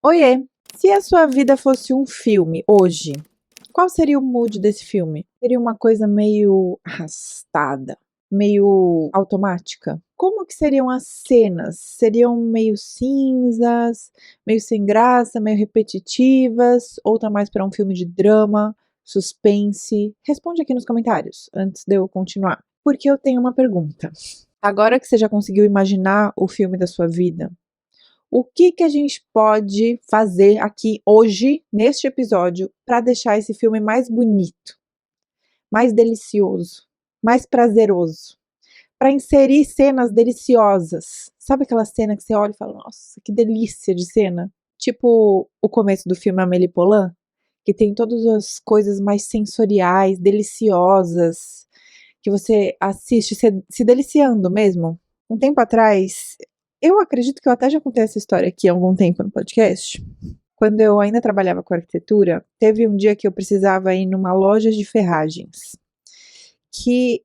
Oiê! Se a sua vida fosse um filme hoje, qual seria o mood desse filme? Seria uma coisa meio arrastada, meio automática? Como que seriam as cenas? Seriam meio cinzas, meio sem graça, meio repetitivas? Ou tá mais para um filme de drama, suspense? Responde aqui nos comentários, antes de eu continuar. Porque eu tenho uma pergunta. Agora que você já conseguiu imaginar o filme da sua vida, o que a gente pode fazer aqui hoje, neste episódio, para deixar esse filme mais bonito, mais delicioso, mais prazeroso? Para inserir cenas deliciosas. Sabe aquela cena que você olha e fala, nossa, que delícia de cena? Tipo o começo do filme Amélie Poulain, que tem todas as coisas mais sensoriais, deliciosas, que você assiste se deliciando mesmo. Um tempo atrás, eu acredito que eu até já contei essa história aqui há algum tempo no podcast. Quando eu ainda trabalhava com arquitetura, teve um dia que eu precisava ir numa loja de ferragens, que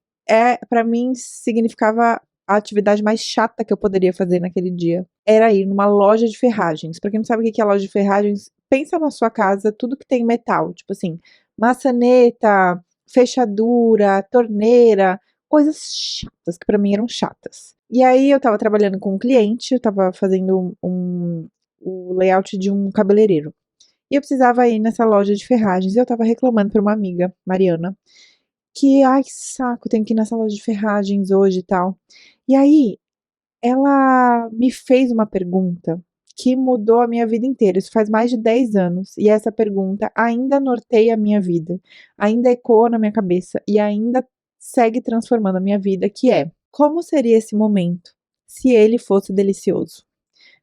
para mim significava a atividade mais chata que eu poderia fazer naquele dia. Era ir numa loja de ferragens. Pra quem não sabe o que é loja de ferragens, pensa na sua casa, tudo que tem metal, tipo assim, maçaneta, fechadura, torneira, coisas chatas, que pra mim eram chatas. E aí eu tava trabalhando com um cliente, eu tava fazendo o layout de um cabeleireiro. E eu precisava ir nessa loja de ferragens, e eu tava reclamando pra uma amiga, Mariana, que, ai, que saco, tenho que ir nessa loja de ferragens hoje e tal. E aí, ela me fez uma pergunta que mudou a minha vida inteira. Isso faz mais de 10 anos. E essa pergunta ainda norteia a minha vida, ainda ecoa na minha cabeça e ainda segue transformando a minha vida, que é: como seria esse momento se ele fosse delicioso?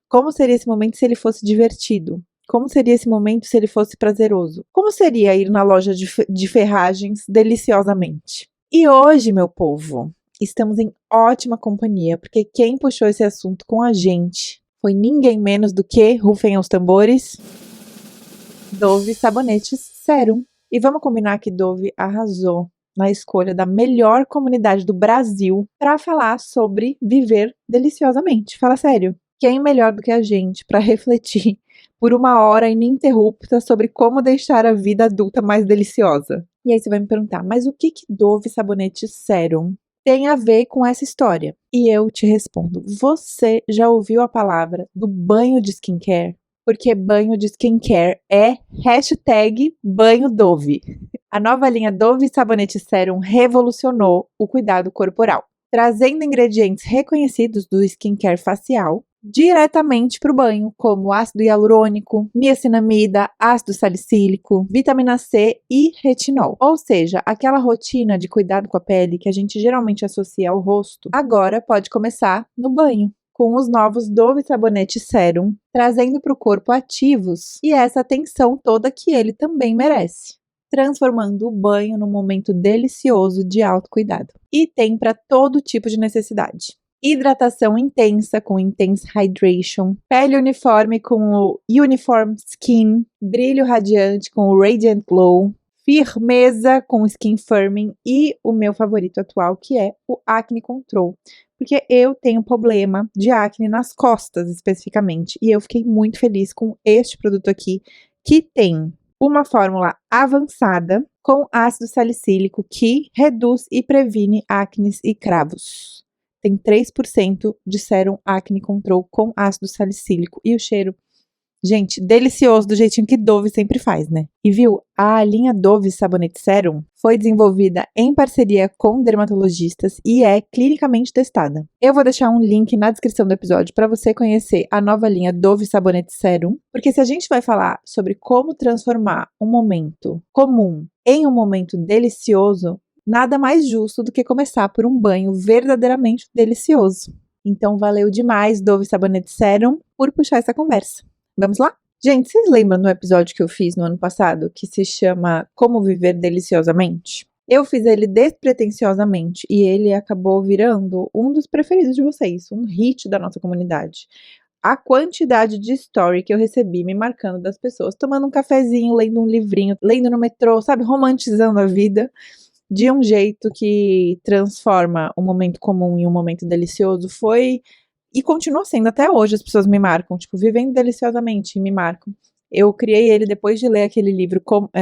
Como seria esse momento se ele fosse divertido? Como seria esse momento se ele fosse prazeroso? Como seria ir na loja de ferragens deliciosamente? E hoje, meu povo, estamos em ótima companhia, porque quem puxou esse assunto com a gente foi ninguém menos do que, rufem os tambores, Dove Sabonetes Serum. E vamos combinar que Dove arrasou na escolha da melhor comunidade do Brasil para falar sobre viver deliciosamente. Fala sério. Quem melhor do que a gente para refletir por uma hora ininterrupta sobre como deixar a vida adulta mais deliciosa? E aí você vai me perguntar, mas o que Dove Sabonete Serum tem a ver com essa história? E eu te respondo, você já ouviu a palavra do banho de skincare? Porque banho de skincare é #banho Dove. A nova linha Dove Sabonete Serum revolucionou o cuidado corporal, trazendo ingredientes reconhecidos do skincare facial diretamente para o banho, como ácido hialurônico, niacinamida, ácido salicílico, vitamina C e retinol. Ou seja, aquela rotina de cuidado com a pele que a gente geralmente associa ao rosto, agora pode começar no banho, com os novos Dove Sabonete Serum, trazendo para o corpo ativos e essa atenção toda que ele também merece, transformando o banho num momento delicioso de autocuidado. E tem para todo tipo de necessidade. Hidratação intensa com Intense Hydration, pele uniforme com o Uniform Skin, brilho radiante com o Radiant Glow, firmeza com o Skin Firming e o meu favorito atual, que é o Acne Control, porque eu tenho problema de acne nas costas especificamente, e eu fiquei muito feliz com este produto aqui, que tem uma fórmula avançada com ácido salicílico que reduz e previne acnes e cravos. Tem 3% de Serum Acne Control com ácido salicílico. E o cheiro, gente, delicioso, do jeitinho que Dove sempre faz, né? E viu, a linha Dove Sabonete Serum foi desenvolvida em parceria com dermatologistas e é clinicamente testada. Eu vou deixar um link na descrição do episódio para você conhecer a nova linha Dove Sabonete Serum, porque se a gente vai falar sobre como transformar um momento comum em um momento delicioso, nada mais justo do que começar por um banho verdadeiramente delicioso. Então, valeu demais, Dove Sabonete Serum, por puxar essa conversa. Vamos lá? Gente, vocês lembram do episódio que eu fiz no ano passado, que se chama Como Viver Deliciosamente? Eu fiz ele despretensiosamente e ele acabou virando um dos preferidos de vocês, um hit da nossa comunidade. A quantidade de story que eu recebi me marcando das pessoas, tomando um cafezinho, lendo um livrinho, lendo no metrô, sabe, romantizando a vida, de um jeito que transforma um momento comum em um momento delicioso, foi E continua sendo até hoje, as pessoas me marcam, tipo, Vivendo Deliciosamente, me marcam. Eu criei ele depois de ler aquele livro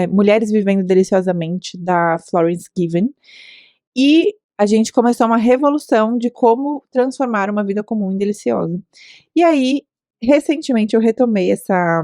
Mulheres Vivendo Deliciosamente, da Florence Given. E a gente começou uma revolução de como transformar uma vida comum em deliciosa. E aí, recentemente eu retomei essa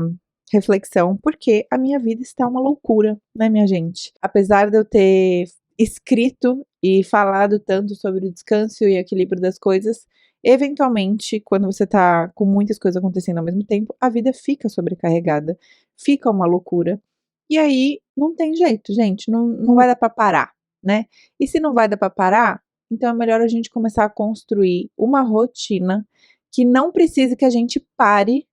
reflexão, porque a minha vida está uma loucura, né, minha gente? Apesar de eu ter escrito e falado tanto sobre o descanso e equilíbrio das coisas, eventualmente, quando você tá com muitas coisas acontecendo ao mesmo tempo, a vida fica sobrecarregada, fica uma loucura. E aí, não tem jeito, gente, não vai dar pra parar, né? E se não vai dar pra parar, então é melhor a gente começar a construir uma rotina que não precise que a gente pare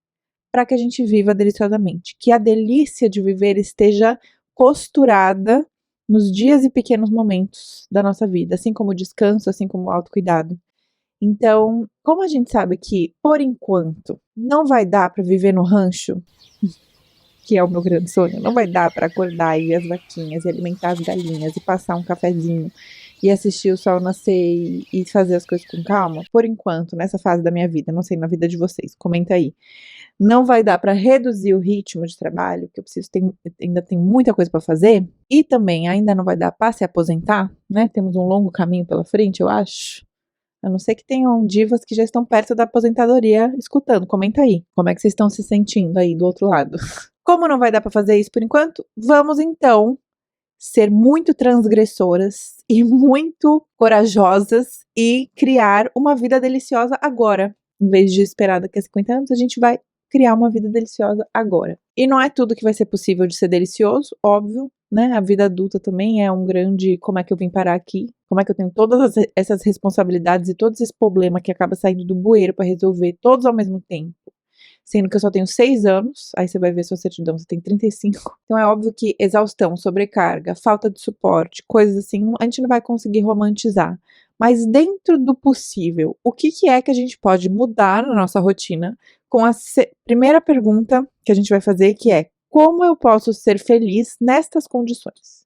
para que a gente viva deliciosamente. Que a delícia de viver esteja costurada nos dias e pequenos momentos da nossa vida, assim como o descanso, assim como o autocuidado. Então, como a gente sabe que, por enquanto, não vai dar para viver no rancho, que é o meu grande sonho, não vai dar para acordar e ver as vaquinhas, e alimentar as galinhas, e passar um cafezinho, e assistir o sol nascer e fazer as coisas com calma, por enquanto, nessa fase da minha vida, não sei na vida de vocês, comenta aí. Não vai dar para reduzir o ritmo de trabalho, que eu preciso ainda tem muita coisa para fazer, e também ainda não vai dar para se aposentar, né? Temos um longo caminho pela frente, eu acho. A não ser que tenham divas que já estão perto da aposentadoria escutando. Comenta aí. Como é que vocês estão se sentindo aí do outro lado? Como não vai dar para fazer isso por enquanto, vamos então ser muito transgressoras e muito corajosas e criar uma vida deliciosa agora. Em vez de esperar daqui a 50 anos, a gente vai criar uma vida deliciosa agora. E não é tudo que vai ser possível de ser delicioso, óbvio, né? A vida adulta também é um grande como é que eu vim parar aqui, como é que eu tenho todas essas responsabilidades e todos esses problemas que acaba saindo do bueiro para resolver todos ao mesmo tempo. Sendo que eu só tenho 6 anos, aí você vai ver sua certidão, você tem 35. Então é óbvio que exaustão, sobrecarga, falta de suporte, coisas assim, a gente não vai conseguir romantizar. Mas dentro do possível, o que é que a gente pode mudar na nossa rotina com a primeira pergunta que a gente vai fazer, que é: como eu posso ser feliz nestas condições?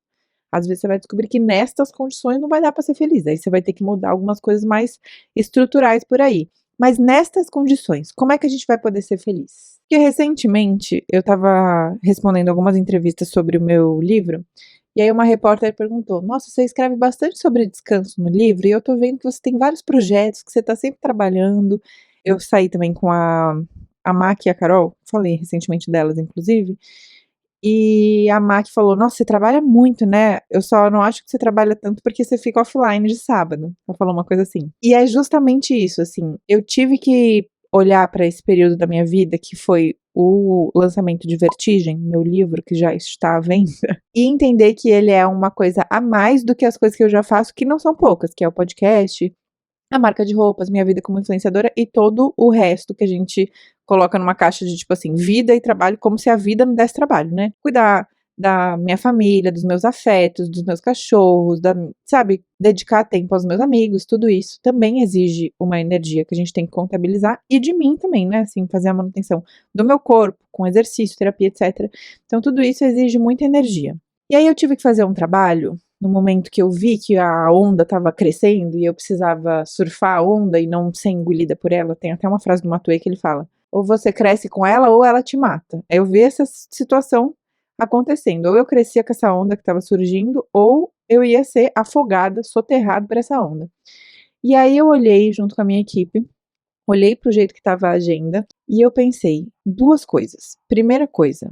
Às vezes você vai descobrir que nestas condições não vai dar para ser feliz, aí você vai ter que mudar algumas coisas mais estruturais por aí. Mas nestas condições, como é que a gente vai poder ser feliz? Porque recentemente eu estava respondendo algumas entrevistas sobre o meu livro, e aí uma repórter perguntou: Nossa, você escreve bastante sobre descanso no livro, e eu tô vendo que você tem vários projetos, que você tá sempre trabalhando. Eu saí também com a Mac e a Carol, falei recentemente delas, inclusive, e a Mac falou: Nossa, você trabalha muito, né? Eu só não acho que você trabalha tanto porque você fica offline de sábado. Ela falou uma coisa assim. E é justamente isso, assim. Eu tive que olhar para esse período da minha vida, que foi o lançamento de Vertigem, meu livro, que já está à venda, e entender que ele é uma coisa a mais do que as coisas que eu já faço, que não são poucas, que é o podcast, a marca de roupas, minha vida como influenciadora e todo o resto que a gente coloca numa caixa de, tipo assim, vida e trabalho, como se a vida me desse trabalho, né? Cuidar da minha família, dos meus afetos, dos meus cachorros, sabe? Dedicar tempo aos meus amigos, tudo isso também exige uma energia que a gente tem que contabilizar e de mim também, né? Assim, fazer a manutenção do meu corpo, com exercício, terapia, etc. Então, tudo isso exige muita energia. E aí eu tive que fazer um trabalho no momento que eu vi que a onda estava crescendo e eu precisava surfar a onda e não ser engolida por ela. Tem até uma frase do Matuê que ele fala: ou você cresce com ela ou ela te mata. Eu vi essa situação acontecendo. Ou eu crescia com essa onda que estava surgindo, ou eu ia ser afogada, soterrada por essa onda. E aí eu olhei junto com a minha equipe, olhei para o jeito que estava a agenda e eu pensei duas coisas. Primeira coisa,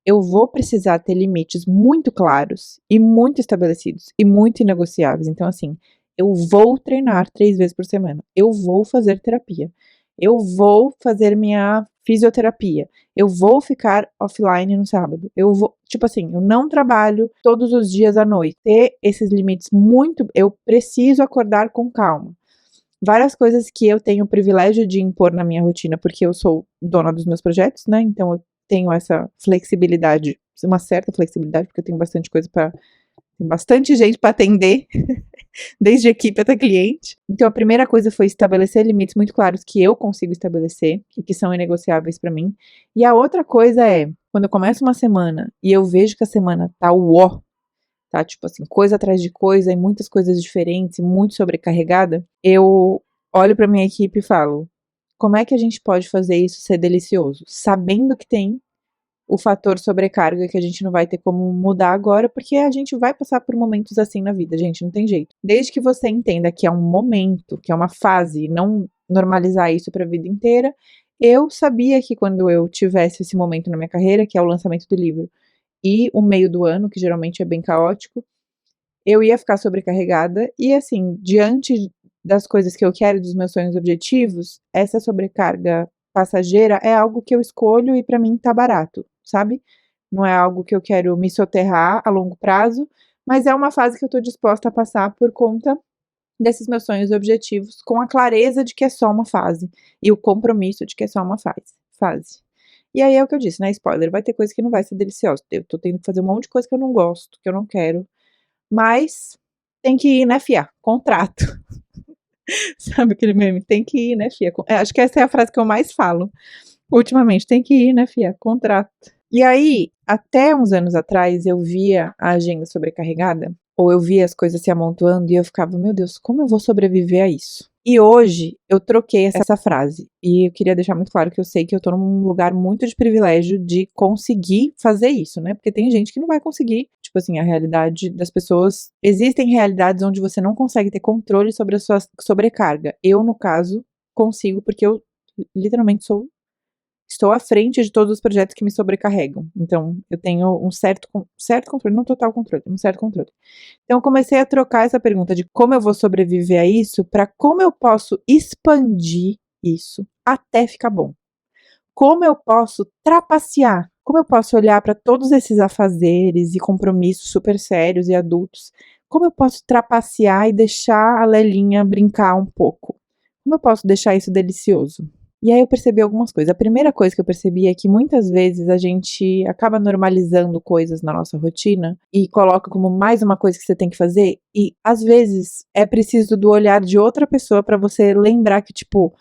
eu vou precisar ter limites muito claros e muito estabelecidos e muito inegociáveis. Então, assim, eu vou treinar 3 vezes por semana. Eu vou fazer terapia. Eu vou fazer minha fisioterapia. Eu vou ficar offline no sábado. Eu vou, tipo assim, eu não trabalho todos os dias à noite. Ter esses limites muito, eu preciso acordar com calma. Várias coisas que eu tenho o privilégio de impor na minha rotina, porque eu sou dona dos meus projetos, né? Então eu tenho essa flexibilidade, uma certa flexibilidade, porque eu tenho bastante coisa para, tem bastante gente para atender, desde equipe até cliente. Então a primeira coisa foi estabelecer limites muito claros que eu consigo estabelecer e que são inegociáveis para mim. E a outra coisa é, quando eu começo uma semana e eu vejo que a semana tá tá tipo assim, coisa atrás de coisa e muitas coisas diferentes e muito sobrecarregada, eu olho para minha equipe e falo: como é que a gente pode fazer isso ser delicioso? Sabendo que tem o fator sobrecarga que a gente não vai ter como mudar agora, porque a gente vai passar por momentos assim na vida, gente, não tem jeito. Desde que você entenda que é um momento, que é uma fase, e não normalizar isso para a vida inteira, eu sabia que quando eu tivesse esse momento na minha carreira, que é o lançamento do livro, e o meio do ano, que geralmente é bem caótico, eu ia ficar sobrecarregada e assim, diante das coisas que eu quero, dos meus sonhos e objetivos, essa sobrecarga passageira é algo que eu escolho e pra mim tá barato, sabe? Não é algo que eu quero me soterrar a longo prazo, mas é uma fase que eu tô disposta a passar por conta desses meus sonhos e objetivos, com a clareza de que é só uma fase e o compromisso de que é só uma fase. E aí é o que eu disse, né? Spoiler, vai ter coisa que não vai ser deliciosa. Eu tô tendo que fazer um monte de coisa que eu não gosto, que eu não quero, mas tem que ir, né, fia? Contrato. Sabe aquele meme? Tem que ir, né, fia? Acho que essa é a frase que eu mais falo ultimamente. Tem que ir, né, fia? Contrato. E aí, até uns anos atrás, eu via a agenda sobrecarregada, ou eu via as coisas se amontoando e eu ficava, meu Deus, como eu vou sobreviver a isso? E hoje eu troquei essa frase. E eu queria deixar muito claro que eu sei que eu tô num lugar muito de privilégio de conseguir fazer isso, né? Porque tem gente que não vai conseguir. Tipo assim, a realidade das pessoas. Existem realidades onde você não consegue ter controle sobre a sua sobrecarga. Eu, no caso, consigo, porque eu literalmente estou à frente de todos os projetos que me sobrecarregam. Então, eu tenho um certo controle, não total controle, um certo controle. Então, eu comecei a trocar essa pergunta de como eu vou sobreviver a isso para como eu posso expandir isso até ficar bom. Como eu posso trapacear? Como eu posso olhar para todos esses afazeres e compromissos super sérios e adultos? Como eu posso trapacear e deixar a Lelinha brincar um pouco? Como eu posso deixar isso delicioso? E aí eu percebi algumas coisas. A primeira coisa que eu percebi é que muitas vezes a gente acaba normalizando coisas na nossa rotina e coloca como mais uma coisa que você tem que fazer, e às vezes é preciso do olhar de outra pessoa para você lembrar que, tipo,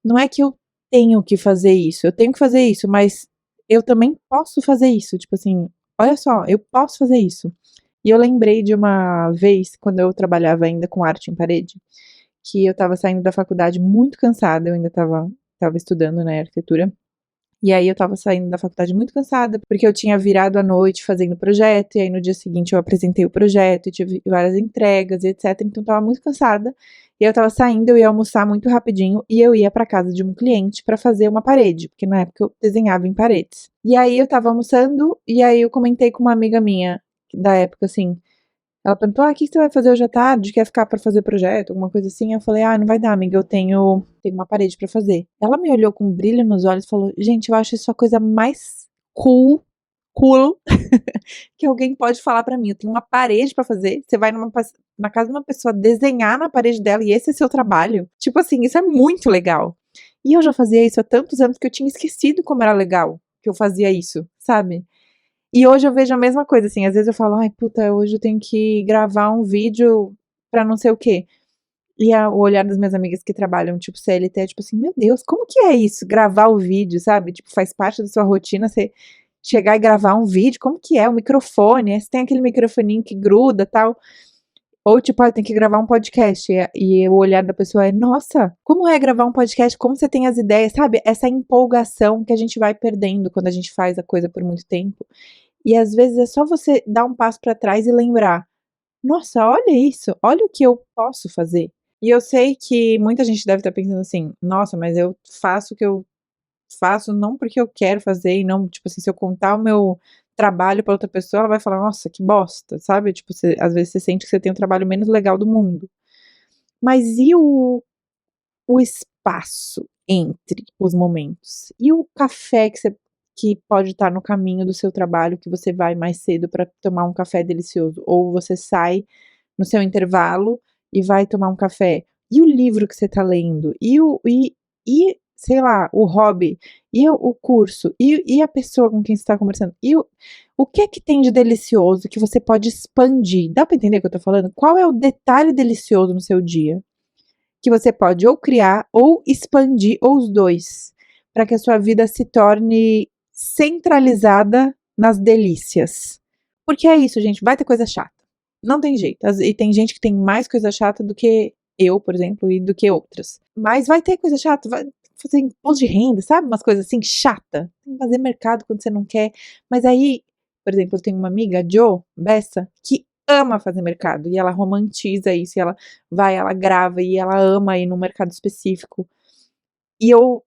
não é que eu tenho que fazer isso, eu tenho que fazer isso, mas eu também posso fazer isso. Tipo assim, olha só, eu posso fazer isso. E eu lembrei de uma vez, quando eu trabalhava ainda com arte em parede, que eu estava saindo da faculdade muito cansada, eu ainda estava estudando, né, arquitetura. E aí eu estava saindo da faculdade muito cansada, porque eu tinha virado à noite fazendo projeto, e aí no dia seguinte eu apresentei o projeto, e tive várias entregas, e etc. Então eu estava muito cansada, e eu estava saindo, eu ia almoçar muito rapidinho, e eu ia para casa de um cliente para fazer uma parede, porque na época eu desenhava em paredes. E aí eu estava almoçando, e aí eu comentei com uma amiga minha, da época, assim, ela perguntou, o que você vai fazer hoje à tarde? Quer ficar pra fazer projeto, alguma coisa assim? Eu falei, não vai dar, amiga, eu tenho uma parede pra fazer. Ela me olhou com um brilho nos olhos e falou, gente, eu acho isso a coisa mais cool que alguém pode falar pra mim. Eu tenho uma parede pra fazer, você vai na casa de uma pessoa desenhar na parede dela e esse é seu trabalho? Tipo assim, isso é muito legal. E eu já fazia isso há tantos anos que eu tinha esquecido como era legal que eu fazia isso, sabe? E hoje eu vejo a mesma coisa, assim, às vezes eu falo, ai, puta, hoje eu tenho que gravar um vídeo pra não sei o quê. E o olhar das minhas amigas que trabalham, tipo, CLT, é tipo assim, meu Deus, como que é isso? Gravar o vídeo, sabe? Tipo, faz parte da sua rotina você chegar e gravar um vídeo, como que é? O microfone, você tem aquele microfoninho que gruda, tal. Ou tipo, tem que gravar um podcast. E o olhar da pessoa é, nossa, como é gravar um podcast? Como você tem as ideias, sabe? Essa empolgação que a gente vai perdendo quando a gente faz a coisa por muito tempo. E às vezes é só você dar um passo para trás e lembrar: nossa, olha isso, olha o que eu posso fazer. E eu sei que muita gente deve estar pensando assim: nossa, mas eu faço o que eu faço não porque eu quero fazer, e não, tipo assim, se eu contar o meu trabalho para outra pessoa, ela vai falar: nossa, que bosta, sabe? Tipo, às vezes você sente que você tem o trabalho menos legal do mundo. Mas e o espaço entre os momentos? E o café que pode estar no caminho do seu trabalho, que você vai mais cedo para tomar um café delicioso, ou você sai no seu intervalo e vai tomar um café. E o livro que você está lendo? Sei lá, o hobby, e o curso, e a pessoa com quem você está conversando? O que é que tem de delicioso que você pode expandir? Dá para entender o que eu tô falando? Qual é o detalhe delicioso no seu dia que você pode ou criar ou expandir, ou os dois, para que a sua vida se torne centralizada nas delícias? Porque é isso, gente, vai ter coisa chata. Não tem jeito. E tem gente que tem mais coisa chata do que eu, por exemplo, e do que outras. Mas vai ter coisa chata, fazer imposto de renda, sabe? Umas coisas assim, chata. Tem que fazer mercado quando você não quer. Mas aí, por exemplo, eu tenho uma amiga, a Jo Bessa, que ama fazer mercado. E ela romantiza isso. E ela vai, ela grava. E ela ama ir num mercado específico. E eu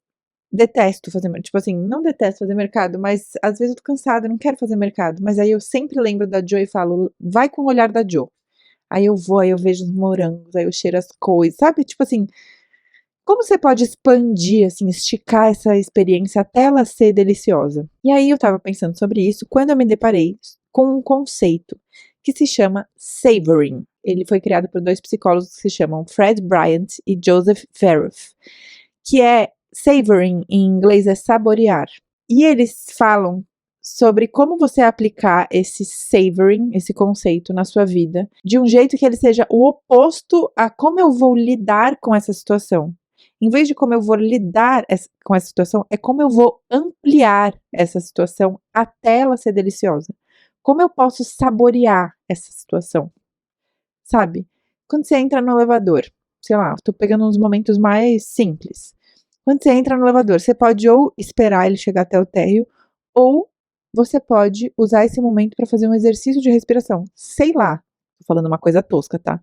detesto fazer mercado. Tipo assim, não detesto fazer mercado, mas às vezes eu tô cansada, não quero fazer mercado. Mas aí eu sempre lembro da Jo e falo, vai com o olhar da Jo. Aí eu vou, aí eu vejo os morangos, aí eu cheiro as coisas, sabe? Tipo assim, como você pode expandir, assim, esticar essa experiência até ela ser deliciosa? E aí eu tava pensando sobre isso quando eu me deparei com um conceito que se chama savoring. Ele foi criado por dois psicólogos que se chamam Fred Bryant e Joseph Verhoeff, que é savoring em inglês é saborear. E eles falam sobre como você aplicar esse savoring, esse conceito na sua vida, de um jeito que ele seja o oposto a como eu vou lidar com essa situação. Em vez de como eu vou lidar com essa situação, é como eu vou ampliar essa situação até ela ser deliciosa. Como eu posso saborear essa situação, sabe? Quando você entra no elevador, sei lá, tô pegando uns momentos mais simples. Quando você entra no elevador, você pode ou esperar ele chegar até o térreo, ou você pode usar esse momento para fazer um exercício de respiração. Sei lá, tô falando uma coisa tosca, tá?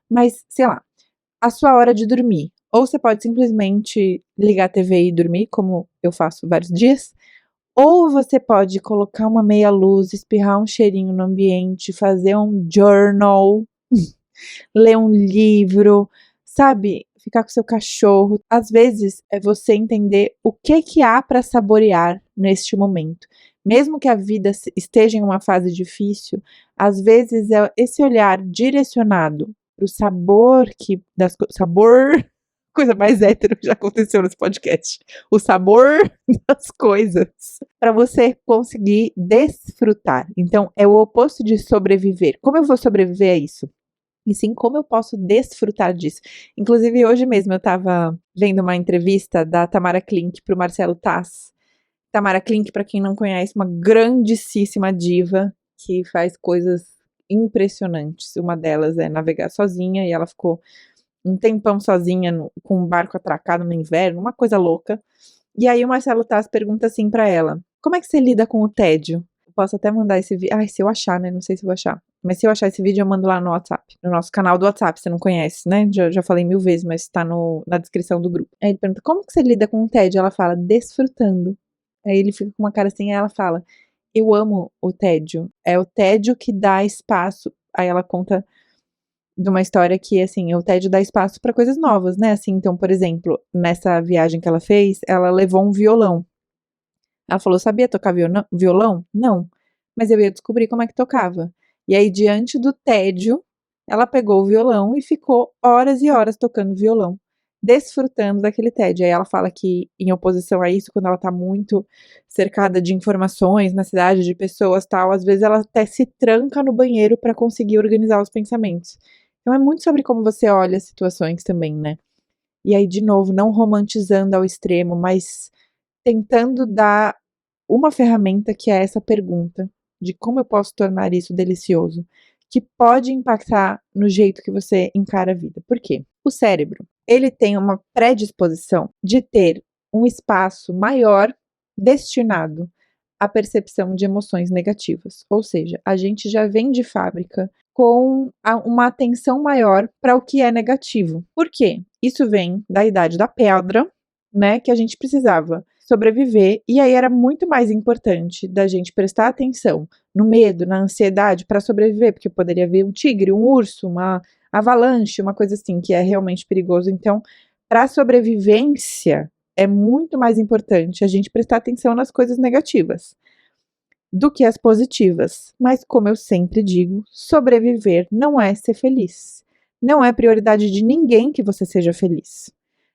Mas, sei lá, a sua hora de dormir. Ou você pode simplesmente ligar a TV e dormir, como eu faço vários dias. Ou você pode colocar uma meia luz, espirrar um cheirinho no ambiente, fazer um journal, ler um livro, sabe? Ficar com seu cachorro. Às vezes é você entender o que há para saborear neste momento. Mesmo que a vida esteja em uma fase difícil, às vezes é esse olhar direcionado para o sabor sabor, coisa mais hétero que já aconteceu nesse podcast. O sabor das coisas para você conseguir desfrutar. Então é o oposto de sobreviver. Como eu vou sobreviver a isso? E sim, como eu posso desfrutar disso. Inclusive, hoje mesmo eu estava vendo uma entrevista da Tamara Klink para o Marcelo Taz. Tamara Klink, para quem não conhece, uma grandíssima diva que faz coisas impressionantes. Uma delas é navegar sozinha e ela ficou um tempão sozinha com um barco atracado no inverno, uma coisa louca. E aí o Marcelo Taz pergunta assim para ela: como é que você lida com o tédio? Eu posso até mandar esse vídeo. Ai, se eu achar, né? Não sei se eu vou achar. Mas se eu achar esse vídeo, eu mando lá no WhatsApp. No nosso canal do WhatsApp, você não conhece, né? Já falei 1000 vezes, mas tá na descrição do grupo. Aí ele pergunta, como que você lida com o tédio? Ela fala, desfrutando. Aí ele fica com uma cara assim, aí ela fala, eu amo o tédio. É o tédio que dá espaço. Aí ela conta de uma história que, assim, o tédio dá espaço para coisas novas, né? Assim, então, por exemplo, nessa viagem que ela fez, ela levou um violão. Ela falou, sabia tocar violão? Não. Mas eu ia descobrir como é que tocava. E aí, diante do tédio, ela pegou o violão e ficou horas e horas tocando violão, desfrutando daquele tédio. Aí ela fala que, em oposição a isso, quando ela tá muito cercada de informações na cidade, de pessoas tal, às vezes ela até se tranca no banheiro para conseguir organizar os pensamentos. Então é muito sobre como você olha as situações também, né? E aí, de novo, não romantizando ao extremo, mas tentando dar uma ferramenta que é essa pergunta de como eu posso tornar isso delicioso, que pode impactar no jeito que você encara a vida. Por quê? O cérebro, ele tem uma predisposição de ter um espaço maior destinado à percepção de emoções negativas. Ou seja, a gente já vem de fábrica com uma atenção maior para o que é negativo. Por quê? Isso vem da idade da pedra, né, que a gente precisava sobreviver, e aí era muito mais importante da gente prestar atenção no medo, na ansiedade para sobreviver, porque poderia vir um tigre, um urso, uma avalanche, uma coisa assim que é realmente perigoso. Então, para sobrevivência é muito mais importante a gente prestar atenção nas coisas negativas do que as positivas. Mas como eu sempre digo, sobreviver não é ser feliz. Não é prioridade de ninguém que você seja feliz.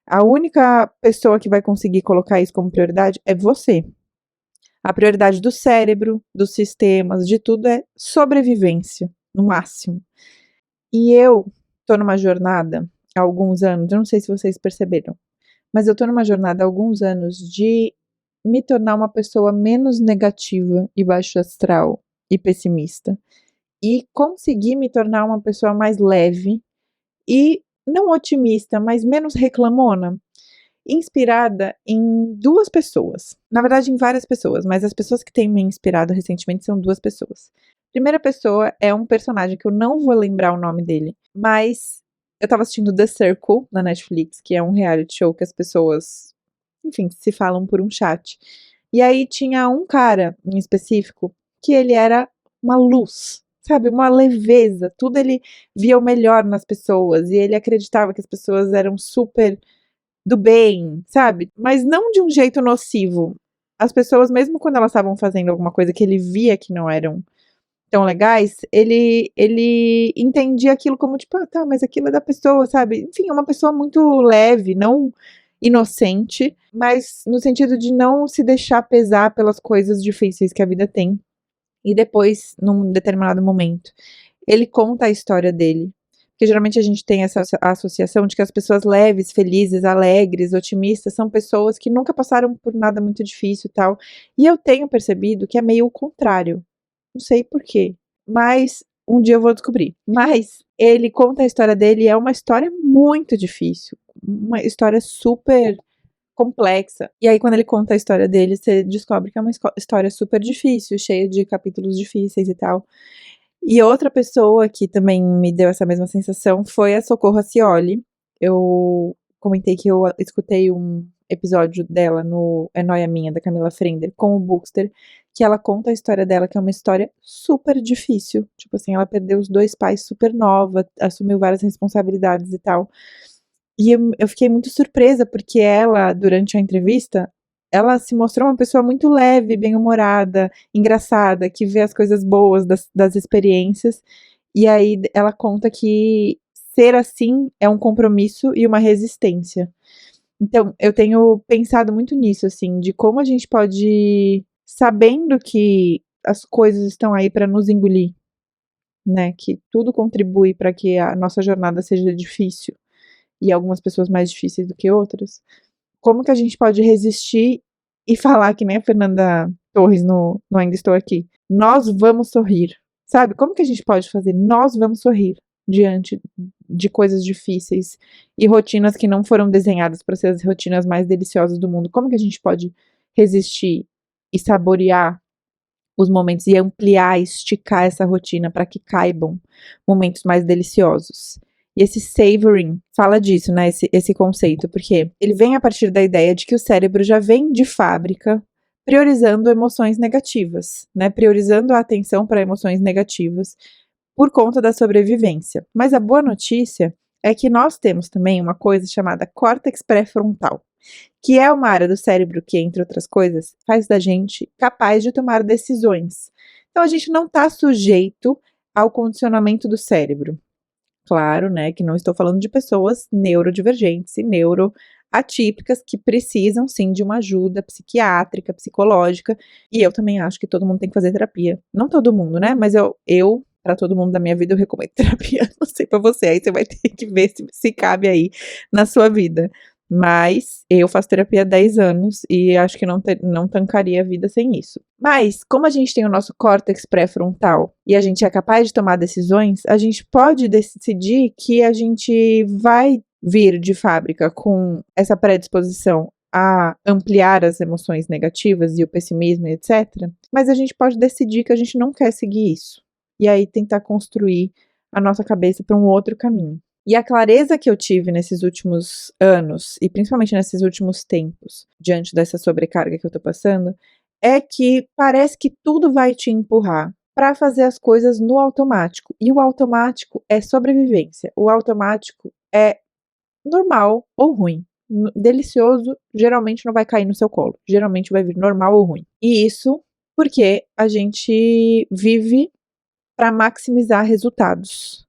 A única pessoa que vai conseguir colocar isso como prioridade é você. A prioridade do cérebro, dos sistemas, de tudo é sobrevivência, no máximo. E eu tô numa jornada há alguns anos, eu não sei se vocês perceberam, mas eu tô numa jornada há alguns anos de me tornar uma pessoa menos negativa e baixo astral e pessimista. E conseguir me tornar uma pessoa mais leve e não otimista, mas menos reclamona. inspirada em 2 pessoas. Na verdade, em várias pessoas, mas as pessoas que têm me inspirado recentemente são 2 pessoas. Primeira pessoa é um personagem que eu não vou lembrar o nome dele, mas eu estava assistindo The Circle na Netflix, que é um reality show que as pessoas, enfim, se falam por um chat. E aí tinha um cara em específico que ele era uma luz, sabe, uma leveza, tudo ele via o melhor nas pessoas e ele acreditava que as pessoas eram super do bem, sabe? Mas não de um jeito nocivo. As pessoas, mesmo quando elas estavam fazendo alguma coisa que ele via que não eram tão legais, ele entendia aquilo como tipo, ah, tá, mas aquilo é da pessoa, sabe? Enfim, é uma pessoa muito leve, não inocente, mas no sentido de não se deixar pesar pelas coisas difíceis que a vida tem. E depois, num determinado momento, ele conta a história dele. Porque geralmente a gente tem essa associação de que as pessoas leves, felizes, alegres, otimistas são pessoas que nunca passaram por nada muito difícil e tal. E eu tenho percebido que é meio o contrário. Não sei por quê, mas um dia eu vou descobrir. Mas ele conta a história dele e é uma história muito difícil, uma história super complexa. E aí quando ele conta a história dele, você descobre que é uma história super difícil, cheia de capítulos difíceis e tal. E outra pessoa que também me deu essa mesma sensação foi a Socorro Acioli. Eu comentei que eu escutei um episódio dela no É Nóia Minha, da Camila Frender, com o Bookster, que ela conta a história dela, que é uma história super difícil. Tipo assim, ela perdeu os 2 pais super nova, assumiu várias responsabilidades e tal. E eu fiquei muito surpresa, porque ela, durante a entrevista, ela se mostrou uma pessoa muito leve, bem-humorada, engraçada, que vê as coisas boas das experiências. E aí ela conta que ser assim é um compromisso e uma resistência. Então, eu tenho pensado muito nisso, assim, de como a gente pode, sabendo que as coisas estão aí para nos engolir, né? Que tudo contribui para que a nossa jornada seja difícil e algumas pessoas mais difíceis do que outras. Como que a gente pode resistir e falar que nem a Fernanda Torres no Ainda Estou Aqui? Nós vamos sorrir. Sabe? Como que a gente pode fazer? Nós vamos sorrir diante de coisas difíceis e rotinas que não foram desenhadas para ser as rotinas mais deliciosas do mundo. Como que a gente pode resistir e saborear os momentos e ampliar, esticar essa rotina para que caibam momentos mais deliciosos? E esse savoring fala disso, né? Esse conceito, porque ele vem a partir da ideia de que o cérebro já vem de fábrica priorizando emoções negativas, né? Priorizando a atenção para emoções negativas por conta da sobrevivência. Mas a boa notícia é que nós temos também uma coisa chamada córtex pré-frontal, que é uma área do cérebro que, entre outras coisas, faz da gente capaz de tomar decisões. Então a gente não está sujeito ao condicionamento do cérebro. Claro, né, que não estou falando de pessoas neurodivergentes e neuroatípicas que precisam sim de uma ajuda psiquiátrica, psicológica, e eu também acho que todo mundo tem que fazer terapia. Não todo mundo, né, mas eu para todo mundo da minha vida, eu recomendo terapia. Não sei pra você, aí você vai ter que ver se cabe aí na sua vida. Mas eu faço terapia há 10 anos e acho que não tancaria a vida sem isso. Mas, como a gente tem o nosso córtex pré-frontal e a gente é capaz de tomar decisões, a gente pode decidir que a gente vai vir de fábrica com essa predisposição a ampliar as emoções negativas e o pessimismo, etc. Mas a gente pode decidir que a gente não quer seguir isso. E aí tentar construir a nossa cabeça para um outro caminho. E a clareza que eu tive nesses últimos anos, e principalmente nesses últimos tempos, diante dessa sobrecarga que eu tô passando, é que parece que tudo vai te empurrar para fazer as coisas no automático. E o automático é sobrevivência. O automático é normal ou ruim. Delicioso geralmente não vai cair no seu colo. Geralmente vai vir normal ou ruim. E isso porque a gente vive para maximizar resultados.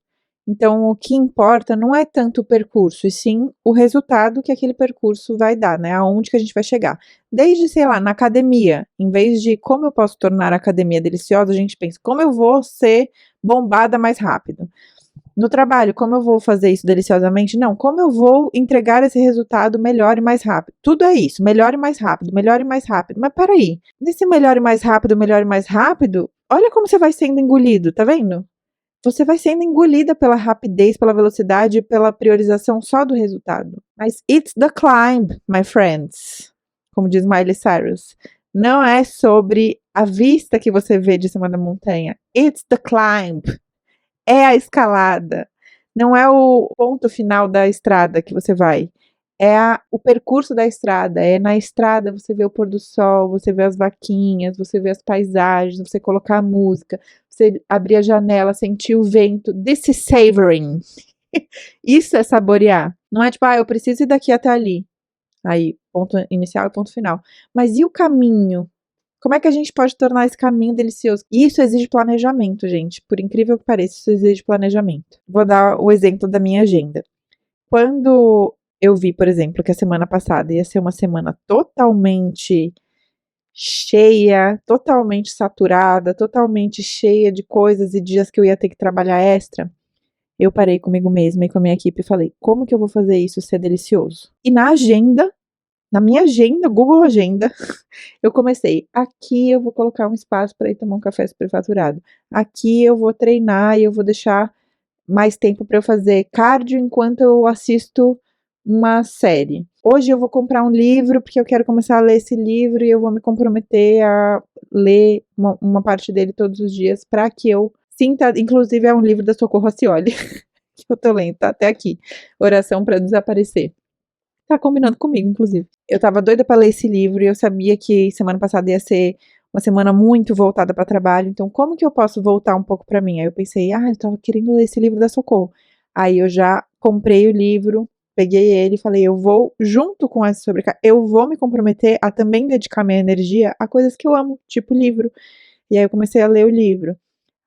Então, o que importa não é tanto o percurso, e sim o resultado que aquele percurso vai dar, né? Aonde que a gente vai chegar. Desde, sei lá, na academia, em vez de como eu posso tornar a academia deliciosa, a gente pensa, como eu vou ser bombada mais rápido? No trabalho, como eu vou fazer isso deliciosamente? Não, como eu vou entregar esse resultado melhor e mais rápido? Tudo é isso, melhor e mais rápido, melhor e mais rápido. Mas peraí, nesse melhor e mais rápido, olha como você vai sendo engolido, tá vendo? você vai sendo engolida pela rapidez, pela velocidade, pela priorização só do resultado. Mas it's the climb, my friends. Como diz Miley Cyrus. Não é sobre a vista que você vê de cima da montanha. It's the climb. É a escalada. Não é o ponto final da estrada que você vai. É o percurso da estrada. É na estrada você vê o pôr do sol, você vê as vaquinhas, você vê as paisagens, você colocar a música, você abrir a janela, sentir o vento. This is savoring. Isso é saborear. Não é tipo, eu preciso ir daqui até ali. Aí, ponto inicial e ponto final. Mas e o caminho? Como é que a gente pode tornar esse caminho delicioso? Isso exige planejamento, gente. Por incrível que pareça, isso exige planejamento. Vou dar o exemplo da minha agenda. Quando eu vi, por exemplo, que a semana passada ia ser uma semana totalmente cheia, totalmente saturada, totalmente cheia de coisas e dias que eu ia ter que trabalhar extra, eu parei comigo mesma e com a minha equipe e falei, como que eu vou fazer isso ser delicioso? E na minha agenda, Google Agenda, eu comecei, aqui eu vou colocar um espaço para ir tomar um café superfaturado. Aqui eu vou treinar e eu vou deixar mais tempo para eu fazer cardio enquanto eu assisto uma série. Hoje eu vou comprar um livro porque eu quero começar a ler esse livro e eu vou me comprometer a ler uma parte dele todos os dias para que eu sinta, inclusive é um livro da Socorro Racioli, que eu tô lendo, tá até aqui, Oração para Desaparecer. Tá combinando comigo, inclusive. Eu tava doida pra ler esse livro e eu sabia que semana passada ia ser uma semana muito voltada para trabalho, então como que eu posso voltar um pouco para mim? Aí eu pensei, eu tava querendo ler esse livro da Socorro. Aí eu já comprei o livro, peguei ele e falei, eu vou, junto com essa sobrecarga, eu vou me comprometer a também dedicar minha energia a coisas que eu amo, tipo livro. E aí eu comecei a ler o livro.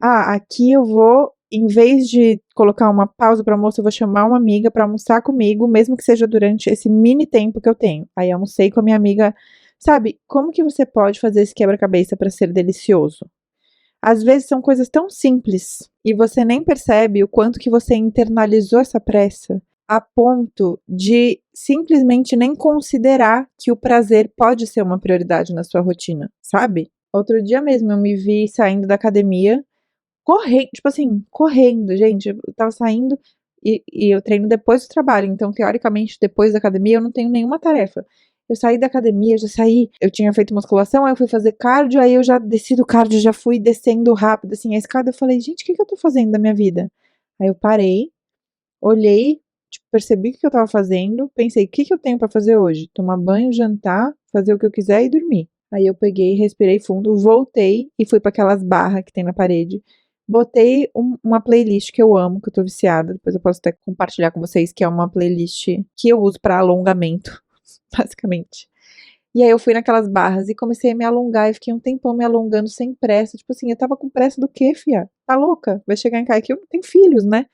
Aqui eu vou, em vez de colocar uma pausa para almoço, eu vou chamar uma amiga para almoçar comigo, mesmo que seja durante esse mini tempo que eu tenho. Aí almocei com a minha amiga. Sabe, como que você pode fazer esse quebra-cabeça para ser delicioso? Às vezes são coisas tão simples e você nem percebe o quanto que você internalizou essa pressa a ponto de simplesmente nem considerar que o prazer pode ser uma prioridade na sua rotina, sabe? Outro dia mesmo eu me vi saindo da academia correndo, tipo assim, correndo, gente. Eu tava saindo e eu treino depois do trabalho, então, teoricamente, depois da academia, eu não tenho nenhuma tarefa. Eu saí da academia, já saí, eu tinha feito musculação, aí eu fui fazer cardio, aí eu já desci do cardio, já fui descendo rápido, assim, a escada, eu falei, gente, o que eu tô fazendo da minha vida? Aí eu parei, olhei, tipo, percebi o que eu tava fazendo, pensei, o que eu tenho pra fazer hoje? Tomar banho, jantar, fazer o que eu quiser e dormir. Aí eu peguei, respirei fundo, voltei e fui pra aquelas barras que tem na parede. Botei uma playlist que eu amo, que eu tô viciada. Depois eu posso até compartilhar com vocês, que é uma playlist que eu uso pra alongamento, basicamente. E aí eu fui naquelas barras e comecei a me alongar e fiquei um tempão me alongando sem pressa. Tipo assim, eu tava com pressa do quê, fia? Tá louca? Vai chegar em casa aqui, eu não tenho filhos, né?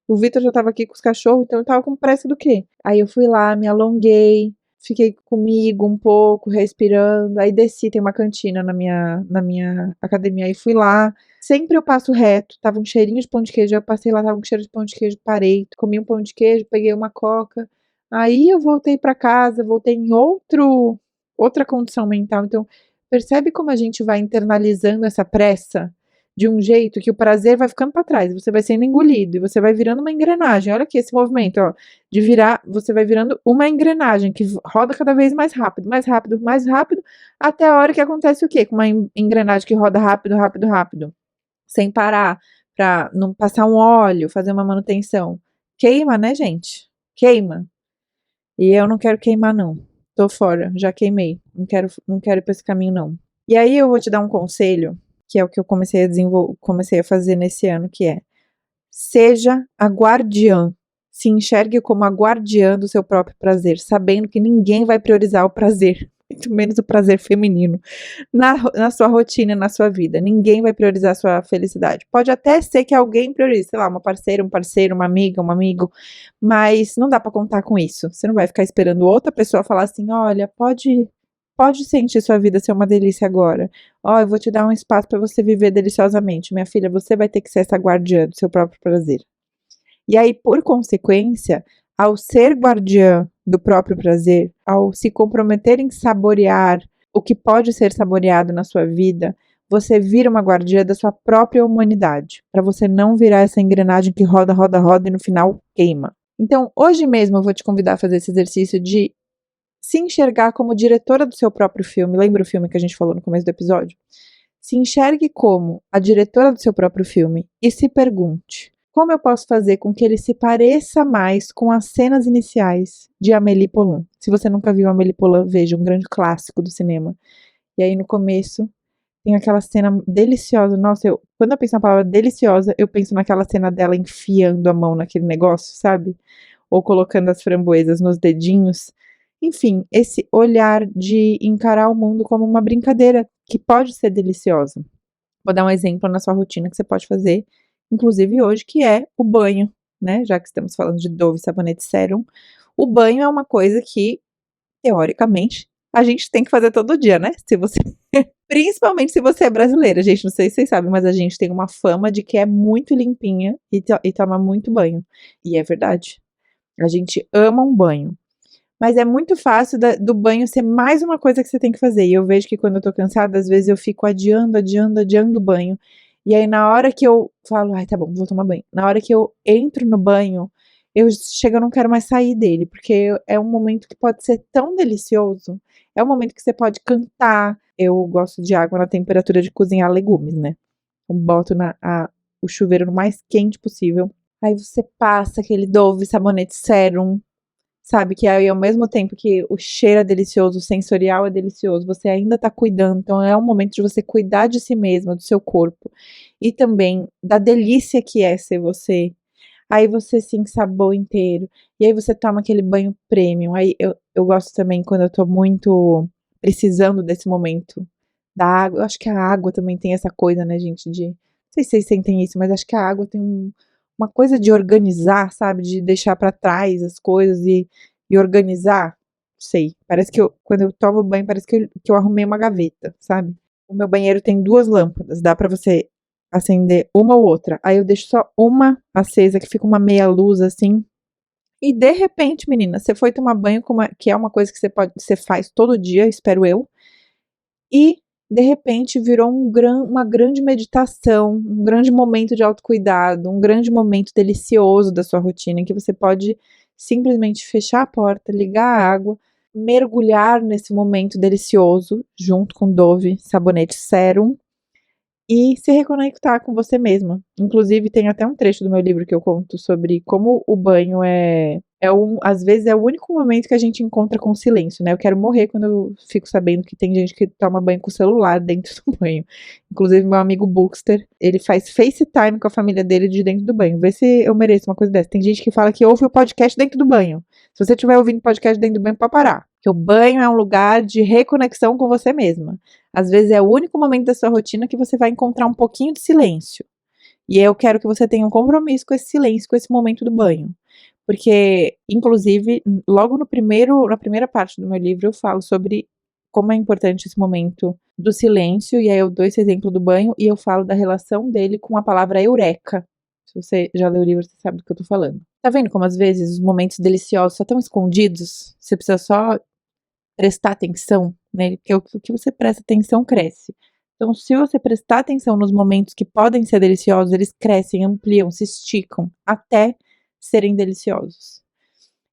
O Vitor já tava aqui com os cachorros, então eu tava com pressa do quê? Aí eu fui lá, me alonguei, fiquei comigo um pouco, respirando, aí desci, tem uma cantina na minha academia, aí fui lá. Sempre eu passo reto, tava um cheirinho de pão de queijo, eu passei lá, tava um cheiro de pão de queijo, parei, comi um pão de queijo, peguei uma coca. Aí eu voltei pra casa, voltei em outra condição mental. Então, percebe como a gente vai internalizando essa pressa de um jeito que o prazer vai ficando para trás, você vai sendo engolido e você vai virando uma engrenagem. Olha aqui esse movimento, ó, de virar, você vai virando uma engrenagem que roda cada vez mais rápido, mais rápido, mais rápido, até a hora que acontece o quê? Com uma engrenagem que roda rápido, rápido, rápido, sem parar, para não passar um óleo, fazer uma manutenção. Queima, né, gente? Queima. E eu não quero queimar, não. Tô fora, já queimei. Não quero ir pra esse caminho, não. E aí eu vou te dar um conselho, que é o que eu comecei a fazer nesse ano, que é: seja a guardiã. Se enxergue como a guardiã do seu próprio prazer, sabendo que ninguém vai priorizar o prazer, muito menos o prazer feminino, na sua rotina, na sua vida. Ninguém vai priorizar a sua felicidade. Pode até ser que alguém priorize, sei lá, uma parceira, um parceiro, uma amiga, um amigo, mas não dá pra contar com isso. Você não vai ficar esperando outra pessoa falar assim, olha, pode sentir sua vida ser uma delícia agora. Eu vou te dar um espaço para você viver deliciosamente. Minha filha, você vai ter que ser essa guardiã do seu próprio prazer. E aí, por consequência, ao ser guardiã do próprio prazer, ao se comprometer em saborear o que pode ser saboreado na sua vida, você vira uma guardiã da sua própria humanidade, para você não virar essa engrenagem que roda, roda, roda e no final queima. Então, hoje mesmo eu vou te convidar a fazer esse exercício de se enxergar como diretora do seu próprio filme. Lembra o filme que a gente falou no começo do episódio? Se enxergue como a diretora do seu próprio filme e se pergunte: como eu posso fazer com que ele se pareça mais com as cenas iniciais de Amélie Poulain? Se você nunca viu Amélie Poulain, veja, um grande clássico do cinema. E aí no começo tem aquela cena deliciosa. Nossa, quando eu penso na palavra deliciosa, eu penso naquela cena dela enfiando a mão naquele negócio, sabe? Ou colocando as framboesas nos dedinhos. Enfim, esse olhar de encarar o mundo como uma brincadeira que pode ser deliciosa. Vou dar um exemplo na sua rotina que você pode fazer, inclusive hoje, que é o banho, né? Já que estamos falando de Dove, sabonete, sérum. O banho é uma coisa que, teoricamente, a gente tem que fazer todo dia, né? Se você Principalmente se você é brasileira, gente, não sei se vocês sabem, mas a gente tem uma fama de que é muito limpinha e toma muito banho. E é verdade. A gente ama um banho. Mas é muito fácil do banho ser mais uma coisa que você tem que fazer. E eu vejo que quando eu tô cansada, às vezes eu fico adiando o banho. E aí na hora que eu falo, ai, tá bom, vou tomar banho. Na hora que eu entro no banho, eu não quero mais sair dele, porque é um momento que pode ser tão delicioso. É um momento que você pode cantar. Eu gosto de água na temperatura de cozinhar legumes, né? Eu boto o chuveiro no mais quente possível. Aí você passa aquele Dove sabonete sérum, sabe? Que aí ao mesmo tempo que o cheiro é delicioso, o sensorial é delicioso, você ainda tá cuidando. Então é um momento de você cuidar de si mesma, do seu corpo. E também da delícia que é ser você. Aí você se ensaboa inteiro. E aí você toma aquele banho premium. Aí eu gosto também quando eu tô muito precisando desse momento da água. Eu acho que a água também tem essa coisa, né, gente, de. Não sei se vocês sentem isso, mas acho que a água tem uma coisa de organizar, sabe? De deixar pra trás as coisas e organizar. Sei. Parece que quando eu tomo banho, parece que eu arrumei uma gaveta, sabe? O meu banheiro tem 2 lâmpadas. Dá pra você acender uma ou outra. Aí eu deixo só uma acesa, que fica uma meia luz assim. E de repente, menina, você foi tomar banho, que é uma coisa que você faz todo dia, espero eu. E de repente virou uma grande meditação, um grande momento de autocuidado, um grande momento delicioso da sua rotina, em que você pode simplesmente fechar a porta, ligar a água, mergulhar nesse momento delicioso, junto com Dove sabonete sérum, e se reconectar com você mesma. Inclusive, tem até um trecho do meu livro que eu conto sobre como o banho às vezes é o único momento que a gente encontra com silêncio, né? Eu quero morrer quando eu fico sabendo que tem gente que toma banho com o celular dentro do banho. Inclusive, meu amigo Bookster, ele faz FaceTime com a família dele de dentro do banho. Vê se eu mereço uma coisa dessa. Tem gente que fala que ouve o podcast dentro do banho. Se você estiver ouvindo podcast dentro do banho, pode parar. Porque o banho é um lugar de reconexão com você mesma. Às vezes é o único momento da sua rotina que você vai encontrar um pouquinho de silêncio. E eu quero que você tenha um compromisso com esse silêncio, com esse momento do banho. Porque, inclusive, logo na primeira parte do meu livro, eu falo sobre como é importante esse momento do silêncio. E aí eu dou esse exemplo do banho e eu falo da relação dele com a palavra eureka. Se você já leu o livro, você sabe do que eu tô falando. Tá vendo como às vezes os momentos deliciosos só estão escondidos? Você precisa só prestar atenção nele, porque o que você presta atenção cresce. Então, se você prestar atenção nos momentos que podem ser deliciosos, eles crescem, ampliam, se esticam até serem deliciosos.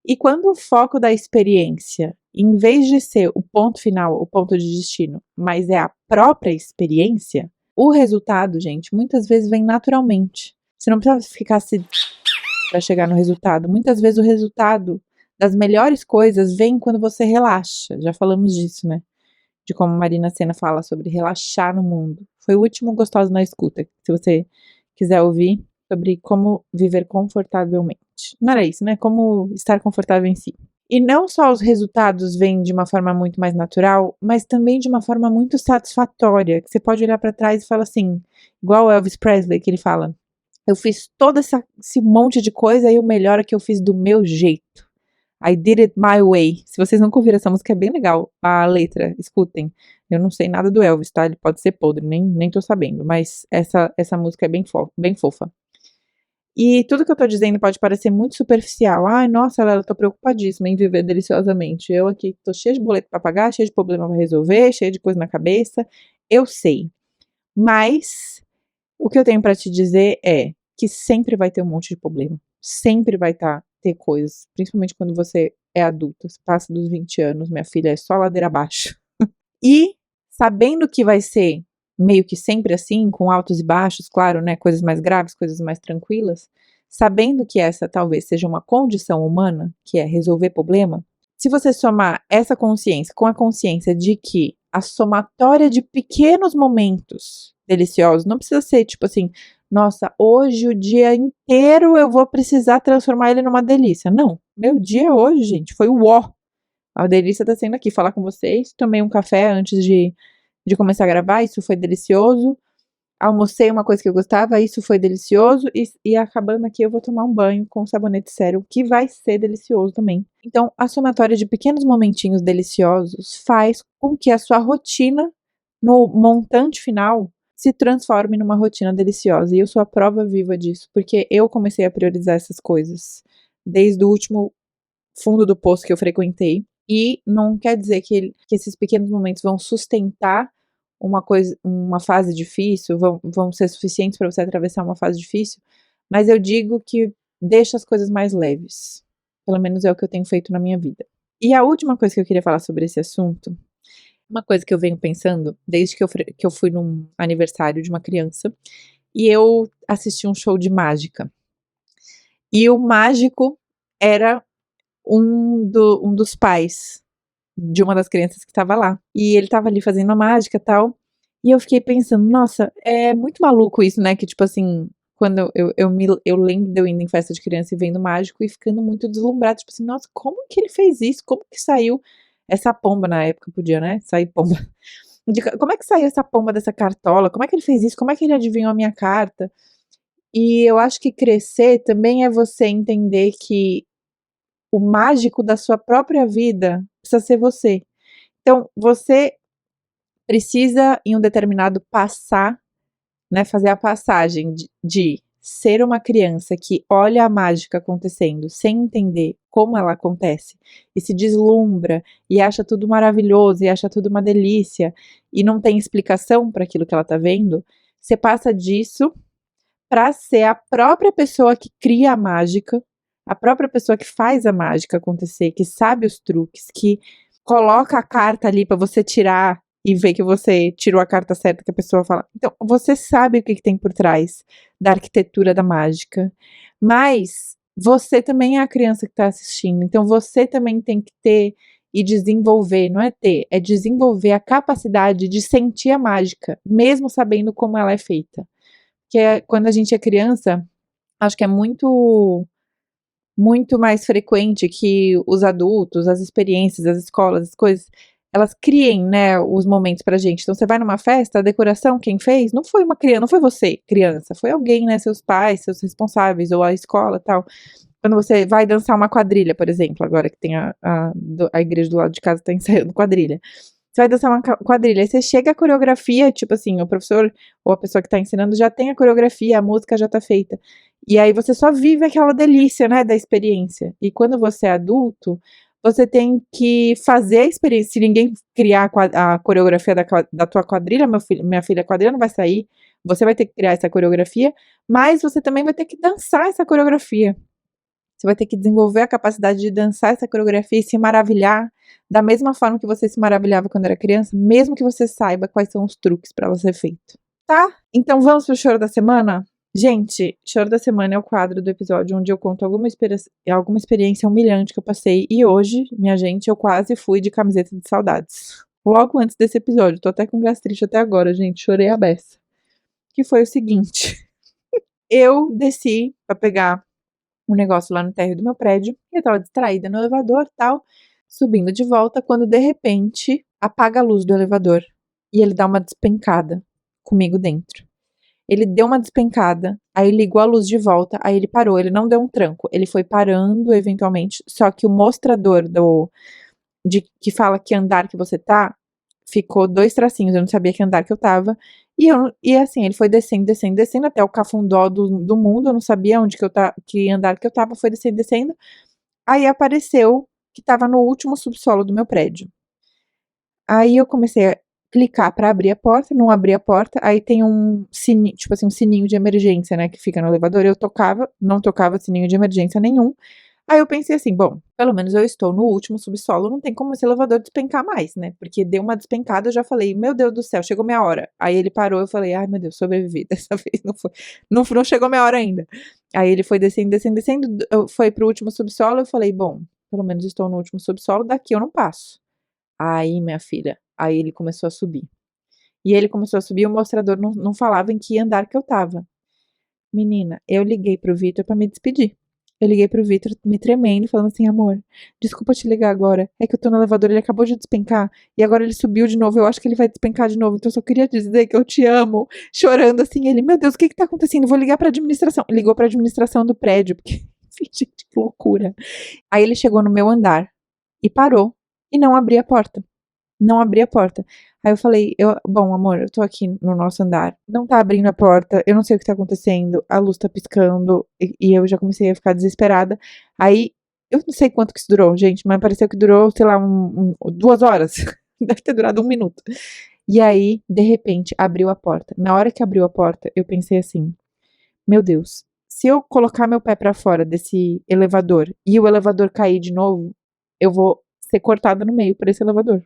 E quando o foco da experiência, em vez de ser o ponto final, o ponto de destino, mas é a própria experiência, o resultado, gente, muitas vezes vem naturalmente. Você não precisa ficar se para chegar no resultado. Muitas vezes o resultado das melhores coisas vem quando você relaxa. Já falamos disso, né? De como Marina Sena fala sobre relaxar no mundo. Foi o último Gostoso na Escuta. Se você quiser ouvir sobre como viver confortavelmente. Não era isso, né? Como estar confortável em si. E não só os resultados vêm de uma forma muito mais natural, mas também de uma forma muito satisfatória, que você pode olhar para trás e falar assim, igual o Elvis Presley, que ele fala: eu fiz todo esse monte de coisa e o melhor é que eu fiz do meu jeito. I did it my way. Se vocês nunca ouviram essa música, é bem legal. A letra, escutem. Eu não sei nada do Elvis, tá? Ele pode ser podre, nem tô sabendo. Mas essa música é bem fofa. E tudo que eu tô dizendo pode parecer muito superficial. Ai, nossa, Lela, tô preocupadíssima em viver deliciosamente. Eu aqui tô cheia de boleto pra pagar, cheia de problema pra resolver, cheia de coisa na cabeça. Eu sei. Mas o que eu tenho pra te dizer é que sempre vai ter um monte de problema. Sempre vai ter coisas, principalmente quando você é adulta, você passa dos 20 anos, minha filha, é só ladeira abaixo. E sabendo que vai ser meio que sempre assim, com altos e baixos, claro, né, coisas mais graves, coisas mais tranquilas, sabendo que essa talvez seja uma condição humana, que é resolver problema, se você somar essa consciência com a consciência de que a somatória de pequenos momentos deliciosos, não precisa ser tipo assim, nossa, hoje o dia inteiro eu vou precisar transformar ele numa delícia. Não, meu dia hoje, gente, foi o ó. A delícia tá sendo aqui falar com vocês. Tomei um café antes de começar a gravar, isso foi delicioso. Almocei uma coisa que eu gostava, isso foi delicioso. E acabando aqui, eu vou tomar um banho com sabonete sério, que vai ser delicioso também. Então, a somatória de pequenos momentinhos deliciosos faz com que a sua rotina, no montante final, se transforme numa rotina deliciosa. E eu sou a prova viva disso, porque eu comecei a priorizar essas coisas desde o último fundo do poço que eu frequentei. E não quer dizer que esses pequenos momentos vão sustentar uma fase difícil, vão ser suficientes para você atravessar uma fase difícil, mas eu digo que deixa as coisas mais leves. Pelo menos é o que eu tenho feito na minha vida. E a última coisa que eu queria falar sobre esse assunto, uma coisa que eu venho pensando desde que eu fui num aniversário de uma criança e eu assisti um show de mágica. E o mágico era um dos pais de uma das crianças que estava lá. E ele estava ali fazendo a mágica e tal. E eu fiquei pensando, nossa, é muito maluco isso, né? Que tipo assim, quando eu lembro de eu indo em festa de criança e vendo mágico e ficando muito deslumbrada, tipo assim, nossa, como que ele fez isso? Como que saiu essa pomba na época? Podia, né? Sair pomba. Como é que saiu essa pomba dessa cartola? Como é que ele fez isso? Como é que ele adivinhou a minha carta? E eu acho que crescer também é você entender que o mágico da sua própria vida precisa ser você. Então, você precisa, em um determinado passar, né, fazer a passagem de ser uma criança que olha a mágica acontecendo sem entender como ela acontece e se deslumbra e acha tudo maravilhoso e acha tudo uma delícia e não tem explicação para aquilo que ela tá vendo. Você passa disso para ser a própria pessoa que cria a mágica, a própria pessoa que faz a mágica acontecer, que sabe os truques, que coloca a carta ali para você tirar e ver que você tirou a carta certa que a pessoa fala. Então, você sabe o que tem por trás da arquitetura da mágica, mas você também é a criança que está assistindo, então você também tem que ter e desenvolver, não é ter, é desenvolver a capacidade de sentir a mágica, mesmo sabendo como ela é feita. Que é quando a gente é criança, acho que é muito mais frequente que os adultos, as experiências, as escolas, as coisas, elas criem, né, os momentos pra gente. Então você vai numa festa, a decoração, quem fez, não foi uma criança, não foi você, criança, foi alguém, né, seus pais, seus responsáveis, ou a escola, tal. Quando você vai dançar uma quadrilha, por exemplo, agora que tem a igreja do lado de casa tá ensaiando quadrilha. Você vai dançar uma quadrilha, aí você chega a coreografia, tipo assim, o professor ou a pessoa que tá ensinando já tem a coreografia, a música já tá feita. E aí você só vive aquela delícia, né, da experiência. E quando você é adulto, você tem que fazer a experiência. Se ninguém criar a coreografia da tua quadrilha, minha filha, a quadrilha não vai sair. Você vai ter que criar essa coreografia, mas você também vai ter que dançar essa coreografia. Você vai ter que desenvolver a capacidade de dançar essa coreografia e se maravilhar da mesma forma que você se maravilhava quando era criança, mesmo que você saiba quais são os truques para ela ser feito. Tá? Então vamos pro choro da semana? Gente, choro da semana é o quadro do episódio onde eu conto alguma experiência humilhante que eu passei. E hoje, minha gente, eu quase fui de camiseta de saudades. Logo antes desse episódio, tô até com gastrite até agora, gente, chorei a beça. Que foi o seguinte, eu desci pra pegar um negócio lá no térreo do meu prédio, e eu tava distraída no elevador e tal, subindo de volta, quando de repente apaga a luz do elevador e ele dá uma despencada comigo dentro. Ele deu uma despencada, aí ligou a luz de volta, aí ele parou, ele não deu um tranco, ele foi parando eventualmente, só que o mostrador que fala que andar que você tá, ficou 2 tracinhos, eu não sabia que andar que eu tava, e assim, ele foi descendo, descendo, descendo, até o cafundó do mundo, eu não sabia onde que andar que eu tava, foi descendo, descendo, aí apareceu que tava no último subsolo do meu prédio. Aí eu comecei clicar pra abrir a porta, não abrir a porta, aí tem um sininho, tipo assim, um sininho de emergência, né, que fica no elevador. Eu tocava, não tocava sininho de emergência nenhum. Aí eu pensei assim: "Bom, pelo menos eu estou no último subsolo, não tem como esse elevador despencar mais, né", porque deu uma despencada, eu já falei: "Meu Deus do céu, chegou minha hora". Aí ele parou, eu falei: "Ai meu Deus, sobrevivi, dessa vez não chegou minha hora ainda". Aí ele foi descendo, descendo, descendo, foi pro último subsolo, eu falei: "Bom, pelo menos estou no último subsolo, daqui eu não passo". Aí, minha filha, aí ele começou a subir. E ele começou a subir, o mostrador não falava em que andar que eu estava. Menina, eu liguei pro Vitor pra me despedir. Eu liguei pro Vitor me tremendo, falando assim: "Amor, desculpa te ligar agora, é que eu tô no elevador, ele acabou de despencar, e agora ele subiu de novo, eu acho que ele vai despencar de novo, então eu só queria dizer que eu te amo", chorando assim. Ele: "Meu Deus, o que que tá acontecendo? Vou ligar pra administração". Ligou pra administração do prédio, porque, enfim, gente, que loucura. Aí ele chegou no meu andar e parou e não abria a porta. Não abria a porta. Aí eu falei: Bom, amor, eu tô aqui no nosso andar, não tá abrindo a porta, eu não sei o que tá acontecendo, a luz tá piscando", e eu já comecei a ficar desesperada. Aí, eu não sei quanto que isso durou, gente, mas pareceu que durou, sei lá, 2 horas. Deve ter durado 1 minuto. E aí, de repente, abriu a porta. Na hora que abriu a porta, eu pensei assim: "Meu Deus, se eu colocar meu pé pra fora desse elevador e o elevador cair de novo, eu vou ser cortada no meio por esse elevador".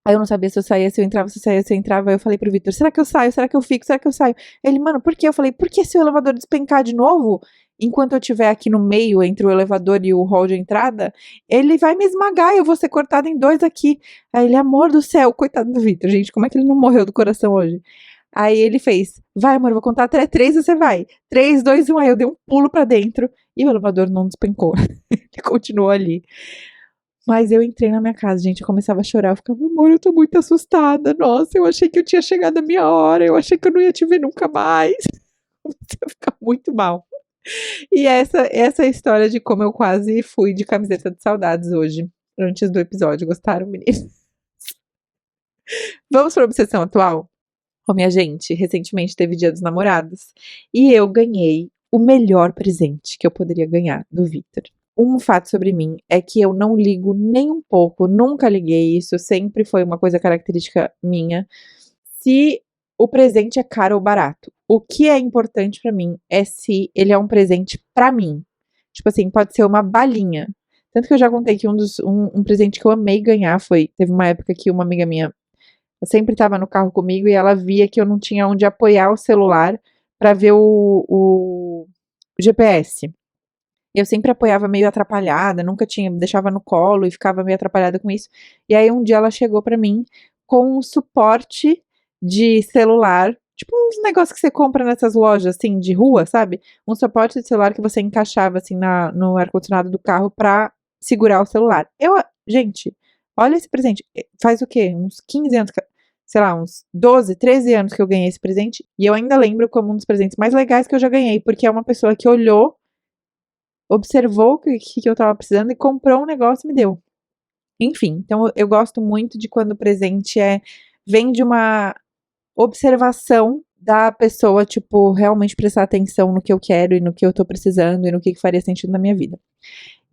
Aí eu não sabia se eu saía, se eu entrava, se eu saía, se eu entrava. Aí eu falei pro Vitor: "Será que eu saio? Será que eu fico? Será que eu saio?" Ele: "Mano, por quê?" Eu falei: "Porque se o elevador despencar de novo, enquanto eu estiver aqui no meio, entre o elevador e o hall de entrada, ele vai me esmagar e eu vou ser cortada em 2 aqui". Aí ele: "Amor do céu", coitado do Vitor, gente, como é que ele não morreu do coração hoje? Aí ele fez: "Vai, amor, eu vou contar até 3 e você vai. 3, 2, 1". Aí eu dei um pulo pra dentro e o elevador não despencou. Ele continuou ali. Mas eu entrei na minha casa, gente, eu começava a chorar, eu ficava: "Amor, eu tô muito assustada, nossa, eu achei que eu tinha chegado a minha hora, eu achei que eu não ia te ver nunca mais". Comecei a ficar muito mal. E essa é a história de como eu quase fui de camiseta de saudades hoje, antes do episódio. Gostaram, meninas? Vamos pra obsessão atual? Ô, minha gente, recentemente teve Dia dos Namorados e eu ganhei o melhor presente que eu poderia ganhar do Vitor. Um fato sobre mim é que eu não ligo nem um pouco, nunca liguei, isso sempre foi uma coisa característica minha, se o presente é caro ou barato. O que é importante pra mim é se ele é um presente pra mim. Tipo assim, pode ser uma balinha. Tanto que eu já contei que um presente que eu amei ganhar foi, teve uma época que uma amiga minha sempre estava no carro comigo e ela via que eu não tinha onde apoiar o celular pra ver o GPS. Eu sempre apoiava meio atrapalhada, nunca tinha, deixava no colo e ficava meio atrapalhada com isso. E aí um dia ela chegou pra mim com um suporte de celular, tipo uns negócios que você compra nessas lojas assim de rua, sabe? Um suporte de celular que você encaixava assim no ar-condicionado do carro pra segurar o celular. Gente, olha esse presente. Faz o quê? Uns 15 anos, sei lá, uns 12, 13 anos que eu ganhei esse presente. E eu ainda lembro como um dos presentes mais legais que eu já ganhei, porque é uma pessoa que olhou, observou o que eu estava precisando e comprou um negócio e me deu. Enfim, então eu gosto muito de quando o presente vem de uma observação da pessoa, tipo, realmente prestar atenção no que eu quero e no que eu tô precisando e no que faria sentido na minha vida.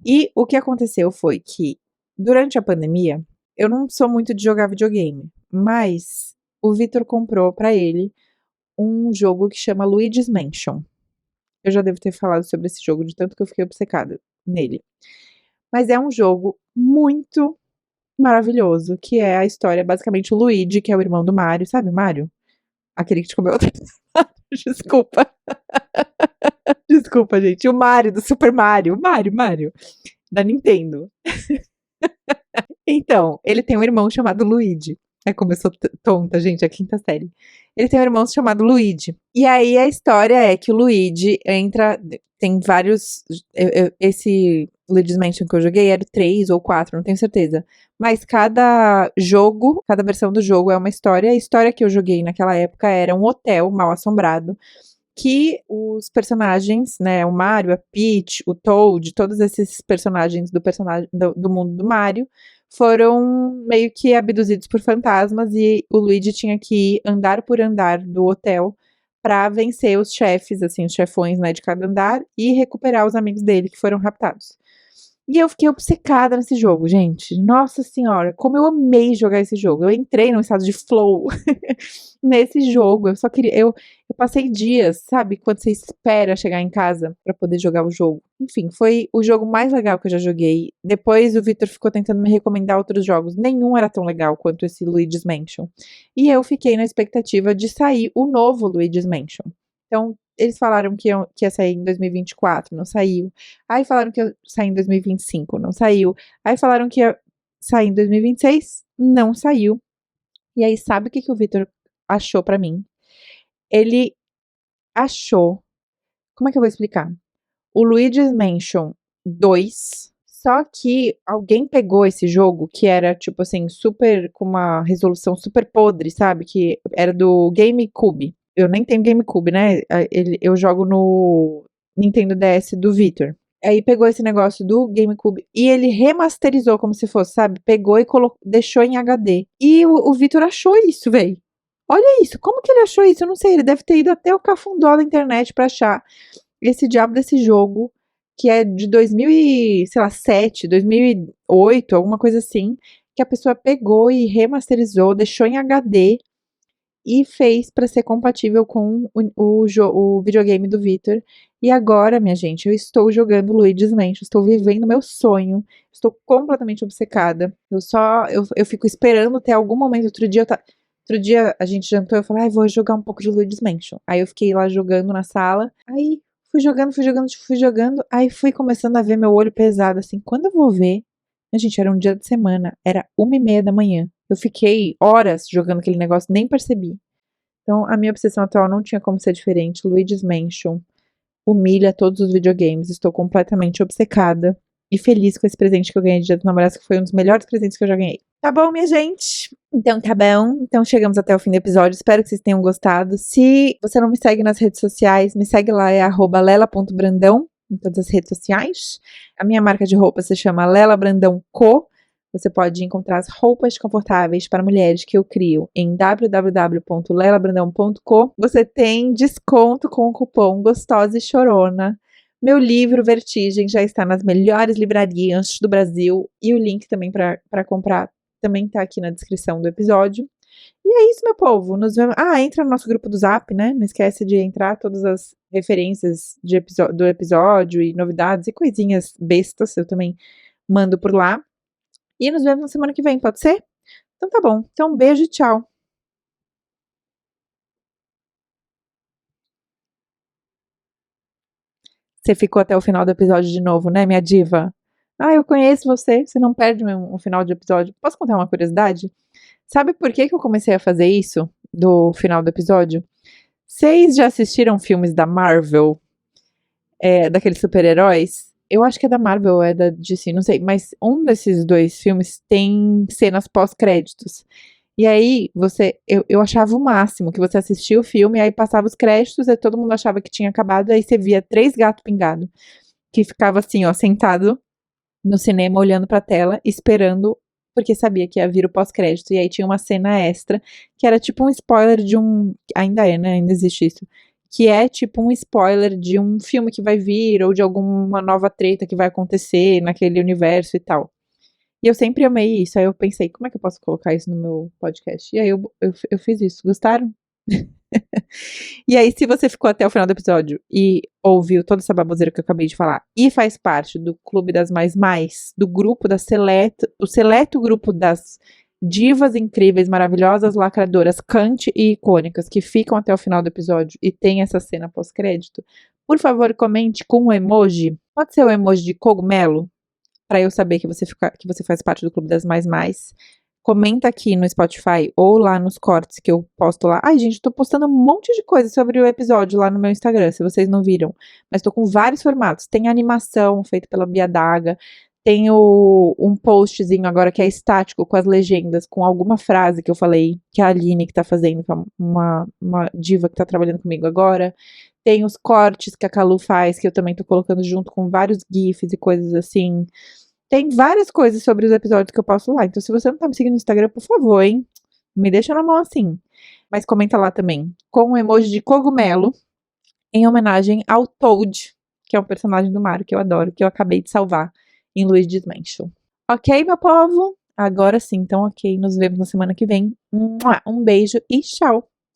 E o que aconteceu foi que, durante a pandemia, eu não sou muito de jogar videogame, mas o Vitor comprou pra ele um jogo que chama Luigi's Mansion. Eu já devo ter falado sobre esse jogo, de tanto que eu fiquei obcecada nele. Mas é um jogo muito maravilhoso, que é a história, basicamente, o Luigi, que é o irmão do Mario, sabe o Mario? Aquele que te comeu outra. Desculpa. Desculpa, gente. O Mario do Super Mario. O Mario. Da Nintendo. Então, ele tem um irmão chamado Luigi. É como eu sou tonta, gente, é a quinta série. Ele tem um irmão chamado Luigi. E aí a história é que o Luigi entra. Tem vários. Esse Luigi's Mansion que eu joguei era 3 ou 4, não tenho certeza. Mas cada jogo, cada versão do jogo é uma história. A história que eu joguei naquela época era um hotel mal assombrado, que os personagens, né, o Mario, a Peach, o Toad, todos esses personagens do mundo do Mario, foram meio que abduzidos por fantasmas e o Luigi tinha que ir andar por andar do hotel para vencer os chefes, assim, os chefões, né, de cada andar e recuperar os amigos dele que foram raptados. E eu fiquei obcecada nesse jogo, gente. Nossa senhora, como eu amei jogar esse jogo. Eu entrei num estado de flow nesse jogo. Eu só queria. Eu passei dias, sabe? Quando você espera chegar em casa pra poder jogar o jogo. Enfim, foi o jogo mais legal que eu já joguei. Depois o Victor ficou tentando me recomendar outros jogos. Nenhum era tão legal quanto esse Luigi's Mansion. E eu fiquei na expectativa de sair o novo Luigi's Mansion. Então, eles falaram que ia sair em 2024, não saiu. Aí falaram que ia sair em 2025, não saiu. Aí falaram que ia sair em 2026, não saiu. E aí, sabe o que o Victor achou pra mim? Ele achou. Como é que eu vou explicar? O Luigi's Mansion 2. Só que alguém pegou esse jogo, que era, tipo assim, super. Com uma resolução super podre, sabe? Que era do GameCube. Eu nem tenho GameCube, né? Eu jogo no Nintendo DS do Victor. Aí pegou esse negócio do GameCube e ele remasterizou como se fosse, sabe? Pegou e deixou em HD. E o Victor achou isso, véi. Olha isso, como que ele achou isso? Eu não sei, ele deve ter ido até o cafundó da internet pra achar esse diabo desse jogo, que é de 2007, 2008, alguma coisa assim, que a pessoa pegou e remasterizou, deixou em HD e fez para ser compatível com o videogame do Victor. E agora, minha gente, eu estou jogando Luigi's Mansion, estou vivendo meu sonho, estou completamente obcecada. Eu fico esperando até algum momento. Outro dia a gente jantou, eu falei, vou jogar um pouco de Luigi's Mansion. Aí eu fiquei lá jogando na sala, aí fui jogando, aí fui começando a ver meu olho pesado, assim, quando eu vou ver, a gente, era um dia de semana, era 1h30 da manhã. Eu fiquei horas jogando aquele negócio, nem percebi. Então, a minha obsessão atual não tinha como ser diferente. Luigi's Mansion humilha todos os videogames. Estou completamente obcecada e feliz com esse presente que eu ganhei de Dia dos Namorados, que foi um dos melhores presentes que eu já ganhei. Tá bom, minha gente? Então, tá bom. Então, chegamos até o fim do episódio. Espero que vocês tenham gostado. Se você não me segue nas redes sociais, me segue lá, é @lela.brandão em todas as redes sociais. A minha marca de roupa se chama Lela Brandão Co. Você pode encontrar as roupas confortáveis para mulheres que eu crio em www.lelabrandão.co. Você tem desconto com o cupom Gostosa e Chorona. Meu livro Vertigem já está nas melhores livrarias do Brasil e o link também para comprar também está aqui na descrição do episódio. E é isso, meu povo. Nos vemos. Entra no nosso grupo do Zap, né? Não esquece de entrar, todas as referências do episódio e novidades e coisinhas bestas eu também mando por lá. E nos vemos na semana que vem, pode ser? Então tá bom. Então um beijo e tchau. Você ficou até o final do episódio de novo, né, minha diva? Eu conheço você, você não perde um final de episódio. Posso contar uma curiosidade? Sabe por que eu comecei a fazer isso do final do episódio? Vocês já assistiram filmes da Marvel? Daqueles super-heróis? Eu acho que é da Marvel, é da DC, não sei. Mas um desses dois filmes tem cenas pós-créditos. E aí, eu achava o máximo que você assistia o filme, aí passava os créditos, e todo mundo achava que tinha acabado, aí você via 3 gatos pingados, que ficava assim, ó, sentado no cinema, olhando pra tela, esperando, porque sabia que ia vir o pós-crédito. E aí tinha uma cena extra, que era tipo um spoiler de um. Ainda é, né? Ainda existe isso. Que é tipo um spoiler de um filme que vai vir, ou de alguma nova treta que vai acontecer naquele universo e tal. E eu sempre amei isso. Aí eu pensei, como é que eu posso colocar isso no meu podcast? E aí eu fiz isso. Gostaram? E aí, se você ficou até o final do episódio e ouviu toda essa baboseira que eu acabei de falar e faz parte do Clube das Mais, do grupo o seleto grupo das divas incríveis, maravilhosas, lacradoras, cante e icônicas que ficam até o final do episódio e tem essa cena pós-crédito, por favor, comente com um emoji. Pode ser o emoji de cogumelo, para eu saber que você faz parte do Clube das Mais. Comenta aqui no Spotify ou lá nos cortes que eu posto lá. Ai, gente, tô postando um monte de coisa sobre o episódio lá no meu Instagram, se vocês não viram. Mas tô com vários formatos. Tem animação feita pela Bia Daga. Tem um postzinho agora que é estático com as legendas, com alguma frase que eu falei, que é a Aline que tá fazendo, que é uma diva que tá trabalhando comigo agora. Tem os cortes que a Calu faz, que eu também tô colocando junto com vários GIFs e coisas assim. Tem várias coisas sobre os episódios que eu posto lá. Então, se você não tá me seguindo no Instagram, por favor, hein? Me deixa na mão assim. Mas comenta lá também. Com um emoji de cogumelo, em homenagem ao Toad, que é um personagem do Mario que eu adoro, que eu acabei de salvar. em Luigi's Mansion. Ok, meu povo? Agora sim, então ok, nos vemos na semana que vem. Um beijo e tchau!